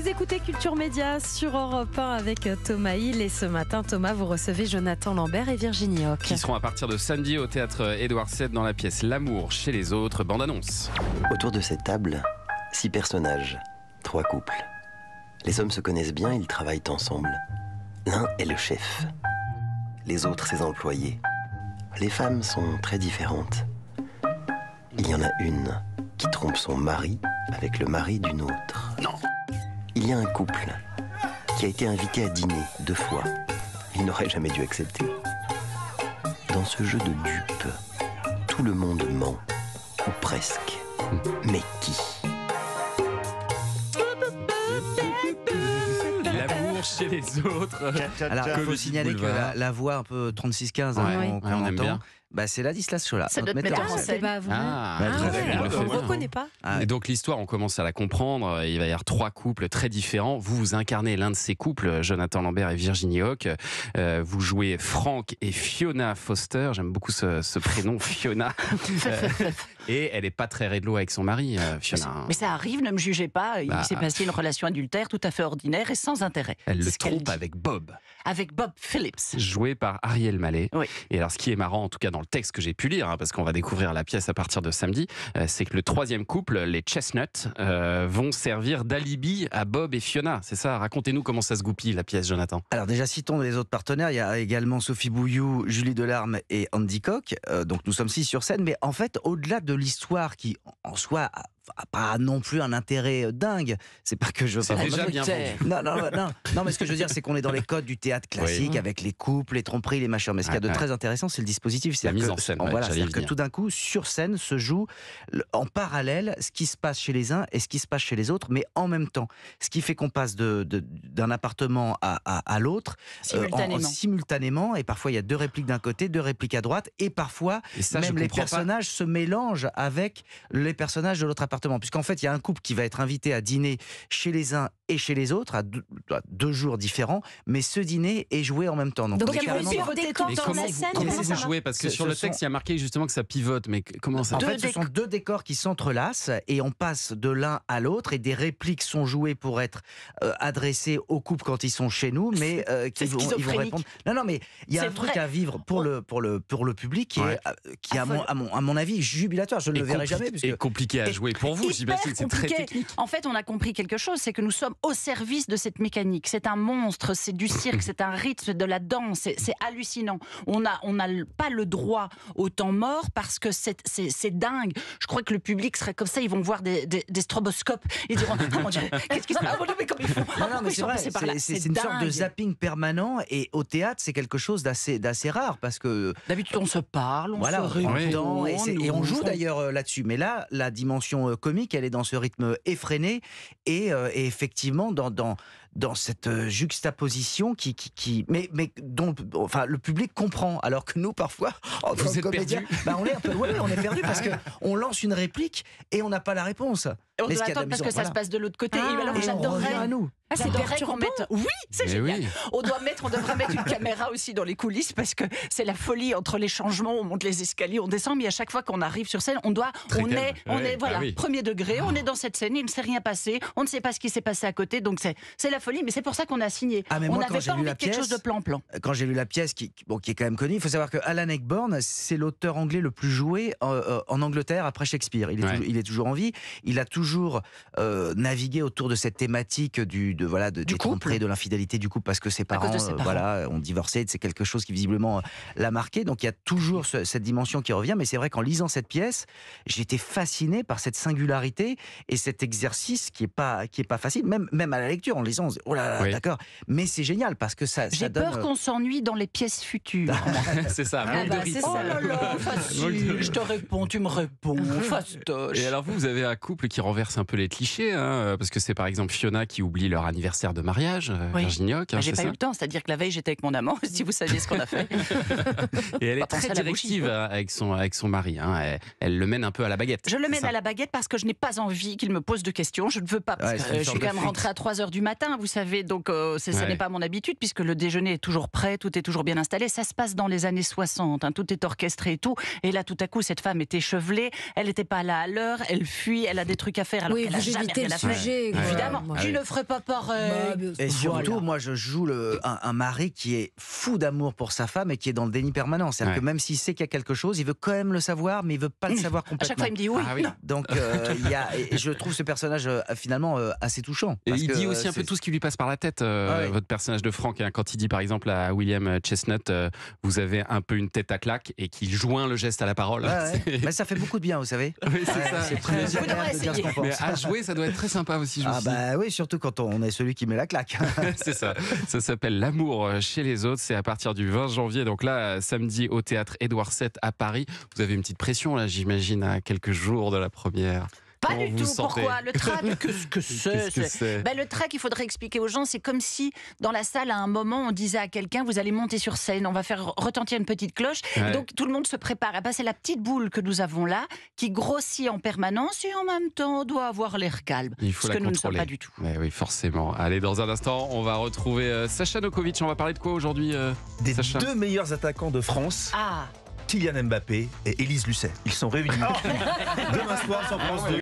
Vous écoutez Culture Média sur Europe 1 avec Thomas Hill. Et ce matin, Thomas, vous recevez Jonathan Lambert et Virginie Hoc. Qui seront à partir de samedi au théâtre Édouard VII dans la pièce L'amour chez les autres, bande-annonce. Autour de cette table, 6 personnages, 3 couples. Les hommes se connaissent bien, ils travaillent ensemble. L'un est le chef, les autres ses employés. Les femmes sont très différentes. Il y en a une qui trompe son mari avec le mari d'une autre. Non. Il y a un couple qui a été invité à dîner 2 fois. Il n'aurait jamais dû accepter. Dans ce jeu de dupes, tout le monde ment, ou presque. Mais qui ? L'amour chez les autres. Alors, il faut signaler que la voix un peu 36-15 qu'on on aime entend, bien. C'est Ladislas Chola. C'est notre metteur en scène. C'est pas vous. Il le fait On ne bien. reconnaît pas. Et donc l'histoire, on commence à la comprendre. Il va y avoir 3 couples très différents. Vous incarnez l'un de ces couples, Jonathan Lambert et Virginie Hoc. Vous jouez Frank et Fiona Foster. J'aime beaucoup ce prénom, Fiona. Et elle n'est pas très réglo avec son mari, Fiona. Mais ça arrive, ne me jugez pas. Il s'est passé une relation adultère tout à fait ordinaire et sans intérêt. Elle le C'est ce qu'elle trompe dit. avec Bob, Avec Bob Phillips. joué par Ariel Mallet. Oui. Et alors, ce qui est marrant, en tout cas dans le texte que j'ai pu lire, parce qu'on va découvrir la pièce à partir de samedi, c'est que le 3e couple, les Chestnuts, vont servir d'alibi à Bob et Fiona. C'est ça. Racontez-nous comment ça se goupille, la pièce, Jonathan. Alors déjà, citons les autres partenaires. Il y a également Sophie Bouillou, Julie Delarme et Andy Koch. Donc nous sommes 6 sur scène. Mais en fait, au-delà de l'histoire qui, en soi, a pas non plus un intérêt dingue. C'est pas que je veux C'est pas... déjà bien vendu. Non, mais ce que je veux dire, c'est qu'on est dans les codes du théâtre classique, Oui. avec les couples, les tromperies, les machins. Mais ce qu'il y a de très intéressant, c'est le dispositif. La mise en scène, ouais, j'allais y c'est-à-dire que venir. tout d'un coup, sur scène, se joue en parallèle ce qui se passe chez les uns et ce qui se passe chez les autres, mais en même temps. Ce qui fait qu'on passe d'un appartement à l'autre simultanément. Et parfois, il y a 2 répliques d'un côté, 2 répliques à droite. Et parfois, Et ça, même je les comprends pas. personnages se mélangent avec les personnages de l'autre appartement. Puisqu'en fait, il y a un couple qui va être invité à dîner chez les uns et chez les autres, à 2 jours différents, mais ce dîner est joué en même temps. Donc, on est il y a carrément plusieurs dans- décors Mais dans comment la vous, scène. comment Comment vous ça jouez? Parce que Ce sur le sont- texte, il y a marqué justement que ça pivote. Mais comment ça En fait, ce sont 2 décors qui s'entrelacent et on passe de l'un à l'autre et des répliques sont jouées pour être adressées au couple quand ils sont chez nous, mais c'est ils vont schizophrénique. répondre. Non, mais il y a C'est un truc vrai. à vivre pour le public qui Ouais. est à mon avis jubilatoire. Je ne le verrai jamais. Et compliqué à jouer pour vous, Hyper j'imagine. C'est très compliqué. technique. En fait, on a compris quelque chose, c'est que nous sommes au service de cette mécanique. C'est un monstre, c'est du cirque, c'est un rythme, c'est de la danse, c'est hallucinant. On n'a pas le droit au temps mort parce que c'est dingue. Je crois que le public serait comme ça, ils vont voir des stroboscopes, ils diront « Ah mon Dieu, qu'est-ce qui se passe? Ah mon Dieu, mais comme ils font? Ah, Non, pourquoi mais ils c'est sont vrai, passés par là ?» c'est une sorte de dingue. zapping permanent et au théâtre, c'est quelque chose d'assez rare parce que D'habitude, on se parle, on voilà, se on prend répond, le temps et on joue on- d'ailleurs là-dessus. Mais là, la dimension comique, elle est dans ce rythme effréné et effectivement dans cette juxtaposition mais dont enfin le public comprend, alors que nous parfois en tant Vous que êtes comédiens, perdus. on est un peu on est perdu parce que on lance une réplique et on n'a pas la réponse. On Mais ce doit qu'il y a attendre parce que d'amusant, ça se passe de l'autre côté. Ah, et alors, et on j'adorerais. revient à nous. c'est J'adorerais perturbant. qu'on mette. Oui, c'est Mais génial. oui. On devrait mettre une caméra aussi dans les coulisses parce que c'est la folie entre les changements. On monte les escaliers, on descend, mais à chaque fois qu'on arrive sur scène, on Très est bah oui. premier degré. On est dans cette scène, il ne s'est rien passé, on ne sait pas ce qui s'est passé à côté, donc c'est la folie. Mais c'est pour ça qu'on a signé. Ah, mais On moi, quand n'avait j'ai pas lu envie la de quelque pièce, chose de plan-plan. Quand j'ai lu la pièce, qui est quand même connue, il faut savoir que Alan Ayckbourn, c'est l'auteur anglais le plus joué en Angleterre après Shakespeare. Il est toujours en vie. Il a toujours navigué autour de cette thématique des tromperies, de l'infidélité du couple, parce que ses cause parents, de ses parents. ont divorcé. C'est quelque chose qui visiblement l'a marqué. Donc il y a toujours cette dimension qui revient. Mais c'est vrai qu'en lisant cette pièce, j'étais fasciné par cette singularité et cet exercice qui est pas facile, même à la lecture, en lisant, on se dit, oh là là, Oui. d'accord. Mais c'est génial parce que ça J'ai donne. peur qu'on s'ennuie dans les pièces futures. C'est ça, Ah manque bah, de c'est rythme. Oh là là, facile. Je te réponds, tu me réponds. Fastoche. Et alors vous avez un couple qui renverse un peu les clichés, hein, parce que c'est par exemple Fiona qui oublie leur anniversaire de mariage, Oui. Virginie Hoc, J'ai c'est pas ça. eu le temps, c'est-à-dire que la veille j'étais avec mon amant, si vous saviez ce qu'on a fait. Et elle est Pas penser très à la directive avec son mari. Hein. Elle le mène un peu à la baguette. Je le c'est mène ça à la baguette parce que je n'ai pas envie qu'il me pose de questions. Je ne veux pas, parce Ouais, que c'est une je sorte suis de quand même fuite. rentrée à 3h du matin. vous savez, donc ça n'est pas mon habitude, puisque le déjeuner est toujours prêt, tout est toujours bien installé. Ça se passe dans les années 60, hein, tout est orchestré et tout. Et là, tout à coup, cette femme est échevelée, elle n'était pas là à l'heure, elle fuit, elle a des trucs à faire alors qu'elle n'a jamais rien à faire. Évidemment, tu ne ferais pas pareil. Et surtout, moi, je joue un mari qui est fou d'amour pour sa femme et qui est dans le déni permanent. C'est-à-dire que même s'il sait qu'il y a quelque chose, il veut quand même le savoir, mais il veut pas le savoir complètement. À chaque fois, il me dit oui. Donc, et je trouve ce personnage finalement assez touchant. Et il dit aussi un peu tout ce qui lui passe par la tête, votre personnage de Franck, hein, quand il dit par exemple à William Chestnut, vous avez un peu une tête à claque, et qu'il joint le geste à la parole. Mais ça fait beaucoup de bien, vous savez. Oui, c'est ça. C'est très agréable de dire ce qu'on pense. Mais à jouer, ça doit être très sympa aussi. Oui, surtout quand on est celui qui met la claque. C'est ça. Ça s'appelle L'amour chez les autres. C'est à partir du 20 janvier. Donc là, samedi au théâtre Édouard VII à Paris. Vous avez une petite pression là, j'imagine, à quelques jours de la première. Pas du tout. Pourquoi? Le trac, qu'est-ce que c'est? Le trac, il faudrait expliquer aux gens, c'est comme si dans la salle, à un moment, on disait à quelqu'un, vous allez monter sur scène, on va faire retentir une petite cloche. Et donc tout le monde se prépare. C'est la petite boule que nous avons là, qui grossit en permanence et en même temps doit avoir l'air calme. Il faut ce la que nous ne sommes pas du tout. Oui, forcément. Allez, dans un instant, on va retrouver Sacha Nokovic. On va parler de quoi aujourd'hui, Des Sacha? 2 meilleurs attaquants de France. Kylian Mbappé et Élise Lucet. Ils sont réunis demain soir sur France 2.